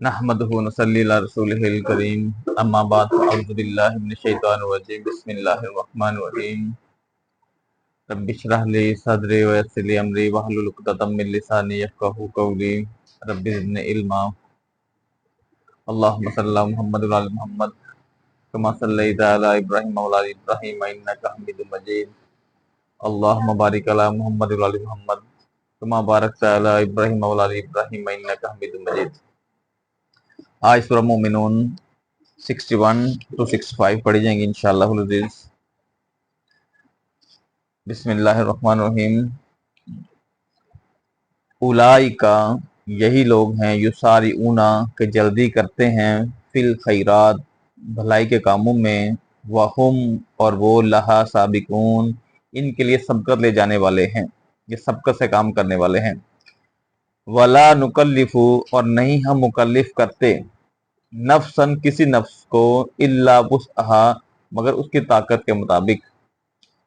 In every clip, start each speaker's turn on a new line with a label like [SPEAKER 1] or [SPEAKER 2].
[SPEAKER 1] नहमदुहु नसल्ली अला रसूलिहिल करीम अम्मा बाद अऊज़ु बिल्लाहि मिनश शैतानिर रजीम बिस्मिल्लाहिर रहमानिर रहीम रब्बि इश्रह ली सदरी व यस्सिर ली अमरी वहलुल उक़दतम मिन लिसानी यफ़क़हू क़ौली रब्बि ज़िदनी इल्मा अल्लाहुम्मा सल्लि अला मुहम्मद व आलि मुहम्मद कमा सल्लैता अला इब्राहीम व आलि इब्राहीम इन्नका हमीदुम मजीद अल्लाहुम्मा बारिक अला मुहम्मद व आलि मुहम्मद कमा बारकता अला इब्राहीम व आलि इब्राहीम इन्नका हमीदुम मजीद। आज सूरह मोमिनून 61 to 65 पढ़ी जाएंगी इंशाअल्लाह अज़ीज़। बिस्मिल्लाहिर्रहमानिर्रहीम। उलाइका यही लोग हैं, युसारिऊना के जल्दी करते हैं, फिल खैरात भलाई के कामों में, वहुम और वो लहा साबिकून इनके लिए सबकत ले जाने वाले हैं, ये सबकत से काम करने वाले हैं। वला नुकल्लिफु और नहीं हम मुकल्लिफ करते, नफ्सन किसी नफ्स को, इल्ला वुसअहा मगर उसकी ताकत के मुताबिक।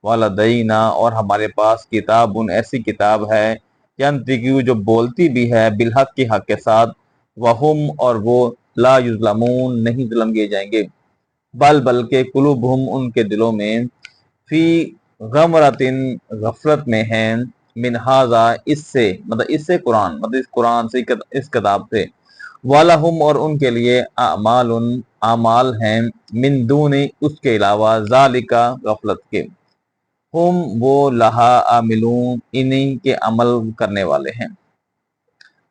[SPEAKER 1] वालदैना और हमारे पास किताबुन ऐसी किताब है, यंतिकु जो बोलती भी है, बिलहक के हक के साथ, वहुम और वो ला युज़लमून नहीं जुल्म किए जाएंगे। बल्कि कुलूबहुम उनके दिलों में, फी गमरतिन गफलत में हैं, मिन हाजा इससे मतलब इससे कुरान मतलब इस कुरान से इस किताब से, वालहुम और उनके लिए आमालुन आमाल हैं, मिन दूनी उसके अलावा, जालिका गफलत के, हुम वो लहा आमिलून इन्हीं के अमल करने वाले हैं।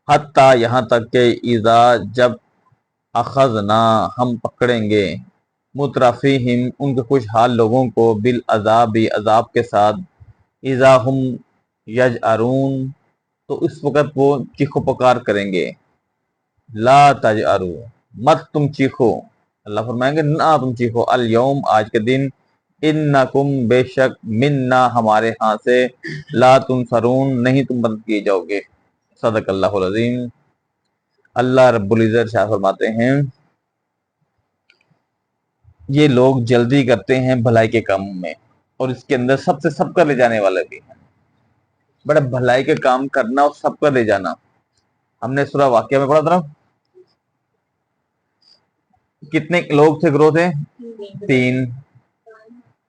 [SPEAKER 1] हत्ता यहाँ तक के इज़ा जब अखज़ना हम पकड़ेंगे, मुतरफीहिम उनके खुशहाल लोगों को, बिल अजाबी अजाब के साथ, इज़ा हम यजअरून तो इस वक्त वो चीखो पुकार करेंगे। ला तजअरू मत तुम चीखो, अल्लाह फरमाएंगे ना तुम चीखो, अल यौम आज के दिन, इन्नकुम बेशक, मिन्ना हमारे यहाँ से, ला तुनसरून नहीं तुम मदद किए जाओगे। सदक़ल्लाहुल अज़ीम। अल्लाह रब्बुल इज़्ज़त इरशाद फरमाते हैं, ये लोग जल्दी करते हैं भलाई के कामों में और इसके अंदर सबसे सबका ले जाने वाले भी हैं। बड़ा भलाई के काम करना और सबका ले जाना। हमने सूरह वाक़िया में पढ़ा था ना, कितने लोग थे, ग्रोह थे 3,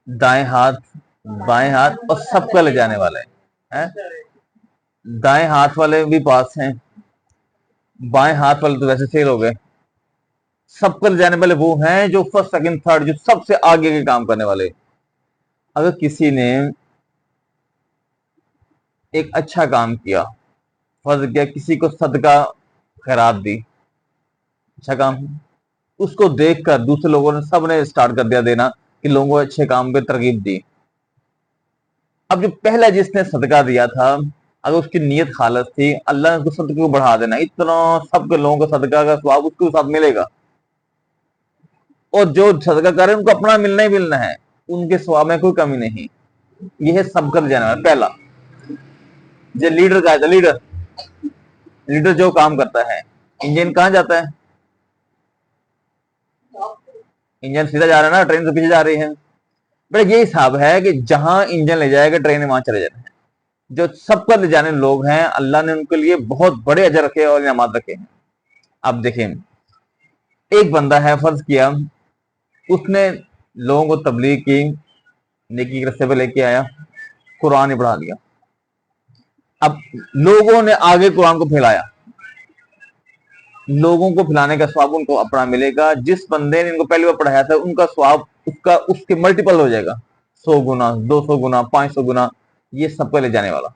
[SPEAKER 1] दाएं हाथ बाएं हाथ और सबका ले जाने वाले हैं। दाएं हाथ वाले भी पास हैं, बाएं हाथ वाले तो वैसे फेल हो गए। सबका ले जाने वाले वो हैं जो फर्स्ट सेकंड थर्ड जो सबसे आगे के काम करने वाले। अगर किसी ने एक अच्छा काम किया, फर्ज किया, किसी को सदका खैरात दी, अच्छा काम, उसको देखकर दूसरे लोगों ने सबने स्टार्ट कर दिया देना कि लोगों को अच्छे काम पे तरगीब दी। अब जो पहला जिसने सदका दिया था, अगर उसकी नीयत खालस थी, अल्लाह ने उसको सदके को बढ़ा देना, इतना सबके लोगों को सदका का स्वाब उसके साथ मिलेगा। और जो सदका कर रहे हैं उनको अपना मिलना ही मिलना है, उनके स्वाब में कोई कमी नहीं। यह है सब कर जाना है। पहला जो लीडर का है, लीडर जो काम करता है, इंजन कहां जाता है, इंजन सीधा जा रहा है ना, ट्रेन से पीछे जा रही है। बट ये हिसाब है कि जहां इंजन ले जाएगा ट्रेन वहां चले जाना है। जो सबका ले जाने लोग हैं, अल्लाह ने उनके लिए बहुत बड़े अजर रखे और इनामात रखे हैं। अब देखें, एक बंदा है, फर्ज किया उसने लोगों को तबलीग की, नेकी के रास्ते पे लेके आया, कुरान ही पढ़ा दिया। अब लोगों ने आगे कुरान को फैलाया, लोगों को फैलाने का स्वाब उनको अपना मिलेगा। जिस बंदे ने इनको पहली बार पढ़ाया था उनका स्वाब उसका उसके मल्टीपल हो जाएगा, 100 गुना, 200 गुना, 500 गुना। ये सबको ले जाने वाला।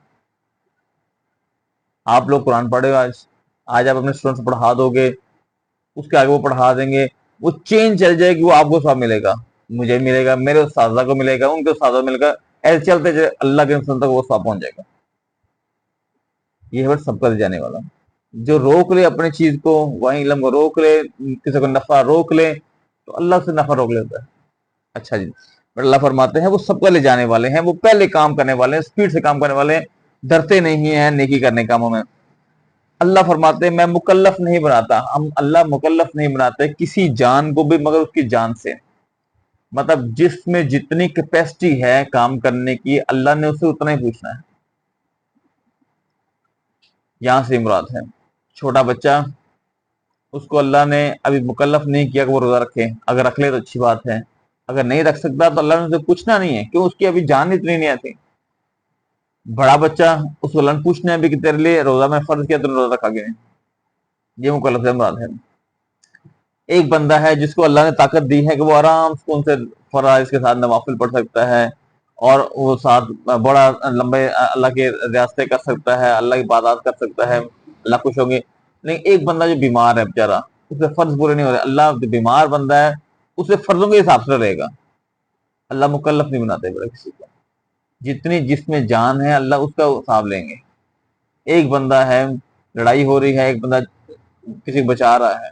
[SPEAKER 1] आप लोग कुरान पढ़े हो, आज आप अपने स्टूडेंट्स पढ़ा दोगे, उसके आगे वो पढ़ा देंगे, वो चेंज चल जाएगी, वो आपको स्वाब मिलेगा, मुझे मिलेगा, मेरे उस्तादा को मिलेगा, उनके उस्तादा को मिलेगा, ऐसे चलते अल्लाह के इंसान तक वो स्वाब पहुंच जाएगा। ये है सबका ले जाने वाला। जो रोक ले अपनी चीज को, वही इल्म को रोक ले, किसी को नफा रोक ले तो अल्लाह से नफा रोक लेता है। अच्छा जी, अल्लाह फरमाते हैं वो सबका ले जाने वाले हैं, वो पहले काम करने वाले हैं, स्पीड से काम करने वाले हैं, डरते नहीं हैं नेकी करने कामों में। अल्लाह फरमाते हैं मैं मुकल्लफ नहीं बनाता, हम अल्लाह मुकल्लफ नहीं बनाते किसी जान को भी मगर उसकी जान से। मतलब जिसमें जितनी कैपेसिटी है काम करने की, अल्लाह ने उससे उतना ही पूछना है। यहां से मुराद है छोटा बच्चा اس کو اللہ نے ابھی مکلف نہیں کیا کہ وہ روزہ رکھے. اگر رکھ لے تو اچھی بات ہے, اگر نہیں رکھ سکتا تو اللہ نے اسے پوچھنا نہیں ہے, کیوں, اس کی ابھی جان اتنی نہیں آتی. بڑا بچہ, اس کو اللہ نے پوچھنا ہے ابھی کہ تیرے لیے روزہ میں فرض کیا, تو روزہ رکھا گیا. یہ مکلف سے مراد ہے. ایک بندہ ہے جس کو اللہ نے طاقت دی ہے کہ وہ آرام سے ان سے فرائض کے ساتھ نوافل پڑھ سکتا ہے, اور وہ ساتھ بڑا لمبے اللہ کے ریاستے کر سکتا ہے, اللہ کی عبادات کر سکتا ہے, اللہ خوش ہوگی. لیکن ایک بندہ جو بیمار ہے بیچارہ, اس سے فرض پورے نہیں ہو رہے, اللہ جو بیمار بندہ ہے اسے فرضوں کے حساب سے رہے گا, اللہ مکلف نہیں بناتے بڑے کسی کو. جتنی جس میں جان ہے اللہ اس کا حساب لیں گے. ایک بندہ ہے, لڑائی ہو رہی ہے, ایک بندہ کسی کو بچا رہا ہے,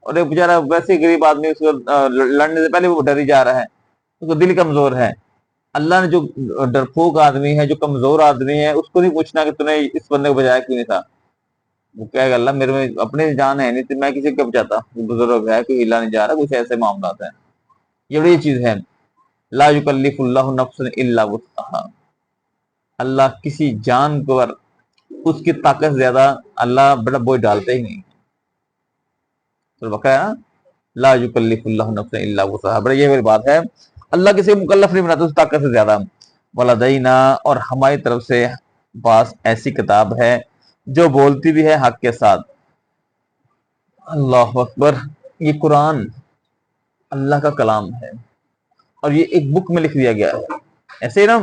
[SPEAKER 1] اور ایک بیچارہ ویسے ہی غریب آدمی, اس کو لڑنے سے پہلے وہ ڈر ہی جا رہا ہے, اس کا دل کمزور ہے. اللہ نے جو ڈرپوک آدمی ہے, جو کمزور آدمی ہے, اس کو نہیں پوچھنا کہ تو نے اس بندے کو بچایا کیوں نہیں تھا. وہ کہے گا اللہ میرے میں اپنے جان ہے نہیں تو میں کسی کو بچاتا, بزرگ ہے, کوئی ہلا نہیں جا رہا, کچھ ایسے معاملات ہیں. یہ بڑی چیز ہے. لا یکلف اللہ نفسا الا وسعها, اللہ کسی جان پر اس کی طاقت زیادہ اللہ بڑا بوجھ ڈالتے ہی نہیں. تو بقایا لا یکلف اللہ نفسا الا وسعها, بڑا یہ بڑی بات ہے. اللہ کسی کو مکلف نہیں بناتا اس طاقت سے زیادہ. ولدینا, اور ہماری طرف سے پاس ایسی کتاب ہے جو بولتی بھی ہے حق کے ساتھ. اللہ اکبر. یہ قرآن اللہ کا کلام ہے, اور یہ ایک بک میں لکھ دیا گیا ہے. ایسے ہی نا,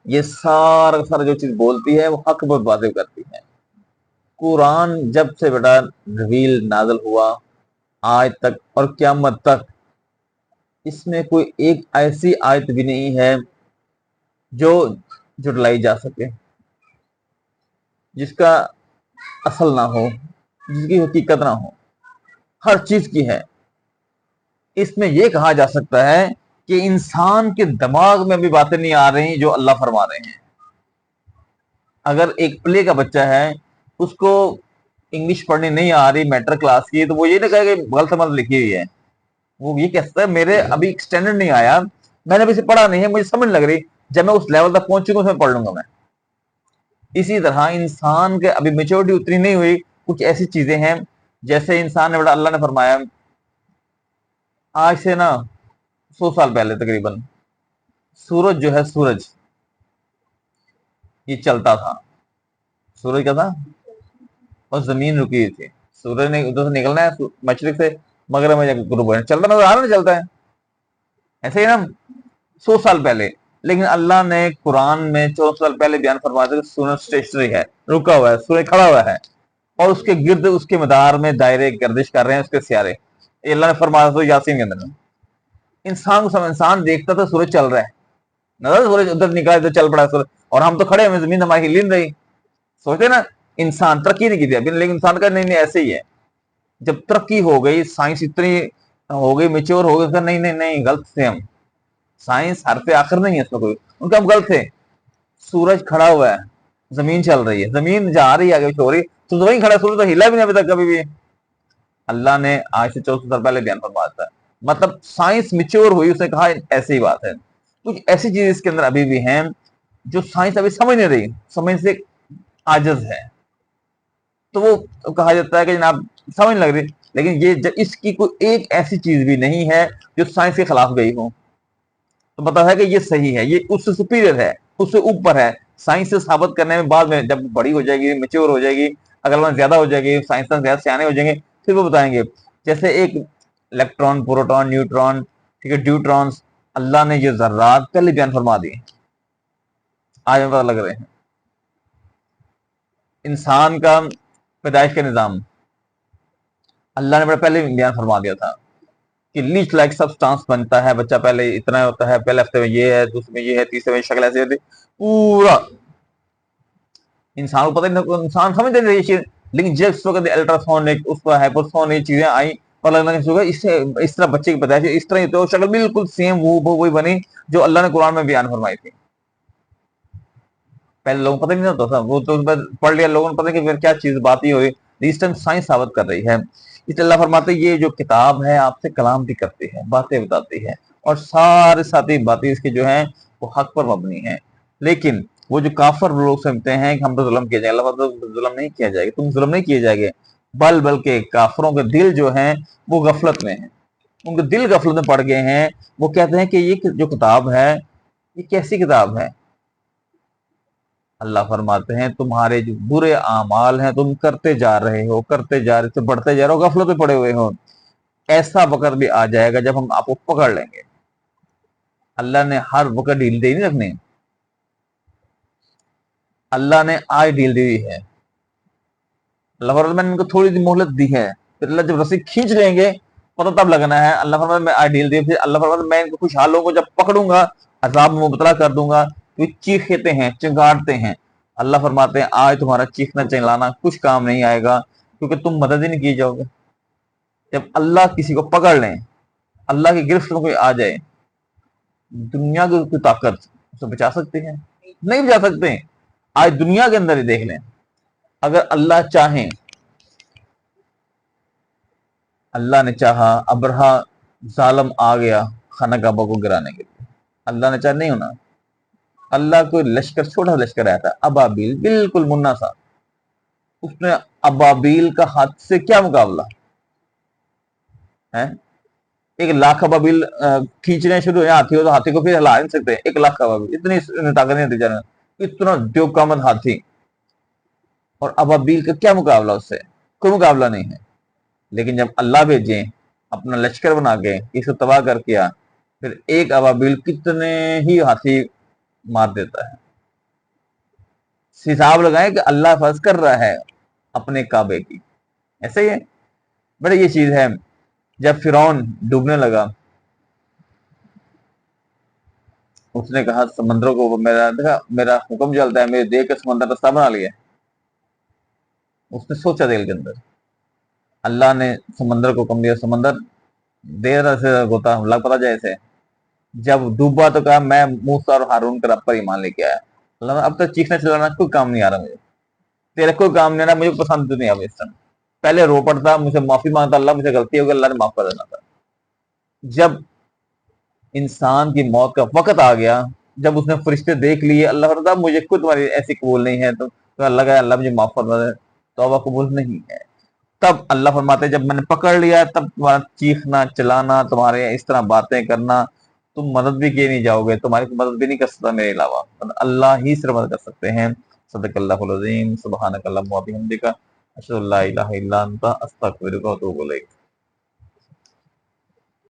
[SPEAKER 1] یہ سارا سارا جو چیز بولتی ہے وہ حق بہت واضح کرتی ہے. قرآن جب سے بیٹا ریویل نازل ہوا آج تک اور قیامت تک, اس میں کوئی ایک ایسی آیت بھی نہیں ہے جو جھٹلائی جا سکے, جس کا اصل نہ ہو, جس کی حقیقت نہ ہو. ہر چیز کی ہے. اس میں یہ کہا جا سکتا ہے کہ انسان کے دماغ میں بھی باتیں نہیں آ رہی جو اللہ فرما رہے ہیں. اگر ایک پلے کا بچہ ہے, اس کو انگلش پڑھنے نہیں آ رہی میٹرک کلاس کی, تو وہ یہ نہ کہے کہ غلط مت لکھی ہوئی ہے. وہ یہ کہتا ہے میرے ابھی اسٹینڈرڈ نہیں آیا, میں نے ابھی سے پڑھا نہیں ہے, مجھے سمجھ لگ رہی, جب میں اس لیول تک پہنچ چکا ہوں اس میں پڑھ لوں گا میں. اسی طرح انسان کے ابھی میچورٹی اتنی نہیں ہوئی. کچھ ایسی چیزیں ہیں جیسے انسان نے بڑا, اللہ نے فرمایا آج سے نا 100 سال پہلے تقریباً سورج جو ہے, سورج یہ چلتا تھا. سورج کا تھا اور زمین رکی ہوئی تھی. سورج نے ادھر سے نکلنا ہے مشرق سے, مغرب میں جا کے غروب ہونا, چلتا نظر آ رہا نا, چلتا ہے ایسے ہی نا 100 سال پہلے. لیکن اللہ نے قرآن میں 14 سال پہلے بیان فرمایا تھا کہ سورج اسٹیشنری ہے, رکا ہوا ہے, سورج کھڑا ہوا ہے, اور اس کے گرد اس کے مدار میں دائرے گردش کر رہے ہیں اس کے سیارے. یہ اللہ نے فرمایا تھا یاسین کے اندر. انسان کو انسان دیکھتا تھا سورج چل رہا ہے, نظر سورج ادھر نکلا ادھر چل پڑا سورج, اور ہم تو کھڑے ہوئے, زمین ہماری ہل نہیں رہی. سوچتے نا انسان ترقی نہیں کی تھی ابھی, لیکن انسان کا نہیں نہیں ایسے ہی ہے. جب ترقی ہو گئی, سائنس اتنی ہو گئی, میچور ہو گئی, نہیں نہیں نہیں غلط تھے ہم. سائنس حرف آخر نہیں ہے اس میں کوئی, ان کا ہم غلط تھے. سورج کھڑا ہوا ہے, زمین چل رہی ہے, زمین جا رہی ہے آگے ہو رہی, تو وہیں کھڑا, سورج تو ہلا بھی نہیں ابھی تک کبھی بھی. اللہ نے آج سے 1400 سال پہلے بیان فرمایا تھا. مطلب سائنس میچور ہوئی, اس نے کہا ایسی ہی بات ہے. کچھ ایسی چیز اس کے اندر ابھی بھی ہیں جو سائنس ابھی سمجھ نہیں رہی, سمجھ سے عاجز ہے. تو وہ کہا جاتا ہے کہ جناب سمجھ لگ رہی, لیکن یہ اس کی کوئی ایک ایسی چیز بھی نہیں ہے جو سائنس کے خلاف گئی ہو. تو پتا ہے کہ یہ صحیح ہے, یہ اس سے سپیریئر ہے, اس سے اوپر ہے. سائنس سے ثابت کرنے میں بعد میں جب بڑی ہو جائے گی, میچور ہو جائے گی, اگر زیادہ ہو جائے گی, سائنسدان زیادہ سیانے ہو جائیں گے, پھر وہ بتائیں گے. جیسے ایک الیکٹران, پروٹون, نیوٹران, ٹھیک ہے, ڈیوٹرانس, اللہ نے یہ ذرات پہلے بیان فرما دیے, آج ہمیں پتہ لگ رہے ہیں. انسان کا پیدائش کا نظام اللہ نے بڑا پہلے بیان فرما دیا تھا کہ لیچ لائک سبسٹانس بنتا ہے بچہ, پہلے اتنا ہوتا ہے, پہلے ہفتے میں یہ ہے, دوسرے میں یہ ہے, تیسرے میں شکل ایسی ہوتی, پورا انسان کو پتہ نہیں, انسان سمجھتے نہیں یہ چیز. لیکن جب اس وقت الٹراسونک, اس پر ہائپرسونک چیزیں آئیں, اور لگنا اس طرح بچے کی پیدائش اس طرح ہی تو شکل بالکل سیم وہی بنی جو اللہ نے قرآن میں بیان فرمائی تھی. پہلے لوگوں کو پتہ نہیں ہوتا تھا, وہ تو پڑھ لیا لوگوں نے, پتہ کہ کیا چیز بات ہی ہوئی. اس ٹائم سائنس ثابت کر رہی ہے. اس لیے اللہ فرماتے یہ جو کتاب ہے آپ سے کلام بھی کرتی ہے, باتیں بتاتی ہے, اور سارے ساتھی باتیں اس کی جو ہیں وہ حق پر مبنی ہیں. لیکن وہ جو کافر لوگ سمجھتے ہیں کہ ہم تو ظلم کیا جائے, اللہ ظلم نہیں کیا جائے گا, تم ظلم نہیں کیے جائے گے. बल्कि काफरों के दिल जो हैं वो गफलत में हैं, उनके दिल गफलत में पड़ गए हैं। वो कहते हैं कि ये जो किताब है ये कैसी किताब है। अल्लाह फरमाते हैं तुम्हारे जो बुरे आमाल हैं तुम करते जा रहे हो, करते जा रहे हो, बढ़ते जा रहे हो, गफलत में पड़े हुए हो। ऐसा वक्त भी आ जाएगा जब हम आपको पकड़ लेंगे। अल्लाह ने हर वक्त ढील दे नहीं रखनी, अल्लाह ने आज ढील दी हुई है। अल्लाह फरमाता मैंने इनको थोड़ी सी मोहलत दी है, फिर अल्लाह जब रस्सी खींच लेंगे पता तब लगना है। अल्लाह फरमाता मैं आज ढील दी, फिर अल्लाह फरमाता मैं इनको खुशहाल लोगों को जब पकड़ूंगा अजाब में मुबतला कर दूंगा तो चीखते हैं, चिंगारते हैं। अल्लाह फरमाते हैं आज तुम्हारा चीखना चिल्लाना कुछ काम नहीं आएगा, क्योंकि तुम मदद ही नहीं की जाओगे। जब अल्लाह किसी को पकड़ लें, अल्लाह की गिरफ्त में कोई आ जाए, दुनिया की कोई ताकत उसे बचा सकती है? नहीं बचा सकते। आज दुनिया के अंदर ही देख लें, अगर अल्लाह चाहे, अल्लाह ने चाहा अबरहा जालम आ गया खाना काबा को गिराने के लिए, अल्लाह ने चाहा नहीं होना। अल्लाह को लश्कर, छोटा लश्कर आया था अबाबील, बिल्कुल मुन्ना सा, उसने अबाबील का हाथ से क्या मुकाबला है। 1 लाख अबाबील खींचने शुरू हुए हाथी हो तो हाथी को फिर हिला नहीं सकते। 1 लाख अबाबील, इतनी ताकत नहीं होती जाना, इतना द्योकामद हाथी, और अबाबील का क्या मुकाबला, उससे कोई मुकाबला नहीं है। लेकिन जब अल्लाह भेजे अपना लश्कर बना के इसको तबाह कर किया, फिर एक अबाबील कितने ही हाथी मार देता है। हिसाब लगाएं कि अल्लाह फर्ज कर रहा है अपने काबे की। ऐसे ही है, बड़े ये चीज है। जब फिरौन डूबने लगा, उसने कहा समंदरों को मेरा देखा, मेरा हुक्म चलता है, मेरे देख के समंदर रास्ता बना लिया। उसने सोचा दिल के अंदर, अल्लाह ने समंदर को हुक्म दिया, समंदर देर से गोता लग पता जाए ऐसे। जब डूबा तो कहा मैं मूसा और हारून के रब पर ईमान लेके आया। अल्लाह अब तक चीखना चिल्लाना कोई काम नहीं आ रहा मुझे, तेरे कोई काम नहीं आ रहा, मुझे पसंद नहीं आ रहा इस समय। पहले रो पड़ता, मुझे माफी मांगता, अल्लाह मुझे गलती होगी, अल्लाह ने माफ कर देना था। जब इंसान की मौत का वक्त आ गया, जब उसने फरिश्ते देख लिए, अल्लाह फरमाता मुझे खुद तुम्हारी ऐसी कबूल नहीं है, तो अल्लाह का अल्लाह मुझे माफ फरमा दे, तौबा कबूल नहीं है। तब अल्लाह फरमाते जब मैंने पकड़ लिया, तब तुम्हारा चीखना चिल्लाना, तुम्हारे इस तरह बातें करना, तुम मदद भी किए नहीं जाओगे, तुम्हारी मदद भी नहीं कर सकता मेरे अलावा, अल्लाह ही सिर्फ मदद कर सकते हैं। सदक़ल्लाहुल अज़ीम। सुब्हानकल्लाहुम्मा व बिहम्दिका, अशहदु अल्ला इलाहा इल्ला अंता, अस्तगफिरुका व अतूबु इलैक।